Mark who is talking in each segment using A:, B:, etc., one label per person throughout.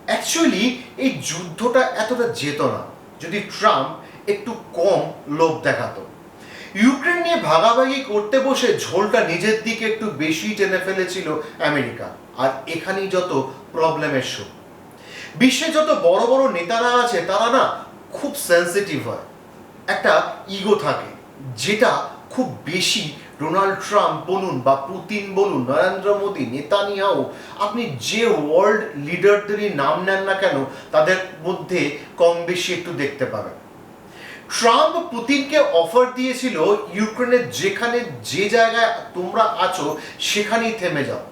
A: Actually এই যুদ্ধটা এতটা যেত না যদি ট্রাম্প একটু কম লোভ দেখাতো। ইউক্রেন নিয়ে ভাগাভাগি করতে বসে ঝোলটা নিজের দিকে একটু বেশি টেনে ফেলেছিল আমেরিকা, আর এখানেই যত প্রবলেমের শুরু। বিশ্বে যত বড় বড় নেতারা আছে তারা না খুব সেন্সিটিভ হয়, একটা ইগো থাকে যেটা খুব বেশি। ডোনাল্ড ট্রাম্প বলুন বা পুতিন বলুন, নরেন্দ্র মোদী, নেতানিয়াহু, আপনি যে ওয়ার্ল্ড লিডারদেরই নাম নেন না কেন তাদের মধ্যে কম বেশি একটু দেখতে পাবেন। ট্রাম্প পুতিনকে অফার দিয়েছিল ইউক্রেনের যেখানে যে জায়গায় তোমরা আছো সেখানেই থেমে যাও,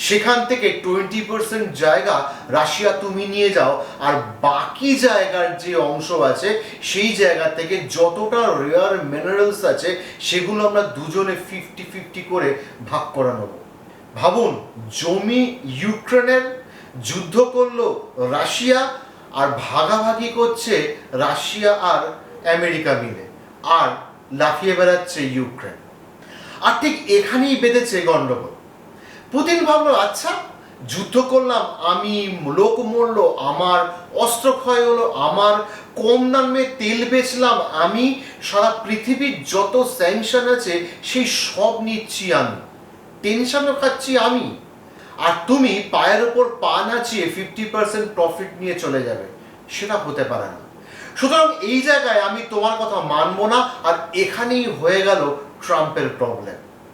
A: সেখান থেকে 20% জায়গা রাশিয়া তুমি নিয়ে যাও, আর বাকি জায়গার যে অংশ আছে সেই জায়গা থেকে যতটা রেয়ার মিনারেলস আছে সেগুলো আমরা দুজনে 50-50 করে ভাগ করে নেব। ভাবুন, জমি ইউক্রেনের, যুদ্ধ করলো রাশিয়া, আর ভাগাভাগি করছে রাশিয়া আর আমেরিকা মিলে, আর লাফিয়ে বেড়াচ্ছে ইউক্রেন। আর ঠিক এখানেই বেঁধেছে গন্ডগোল। পুতিন ভাবলো, আচ্ছা যুদ্ধ করলাম আমি, লোক মরলো আমার, অস্ত্র ক্ষয় হলো আমার, কম দামে তেল বেচলাম আমি, সারা পৃথিবীর যত স্যাংশন আছে সেই সব নিচ্ছি আমি, টেনশনও খাচ্ছি আমি, আর তুমি পায়ের ওপর পা নাচিয়ে 50% প্রফিট নিয়ে চলে যাবে। সেটা হতে পারে না। সুতরাং এই জায়গায় আমি তোমার কথা মানবো না, আর এখানেই হয়ে গেল ট্রাম্পের প্রবলেম।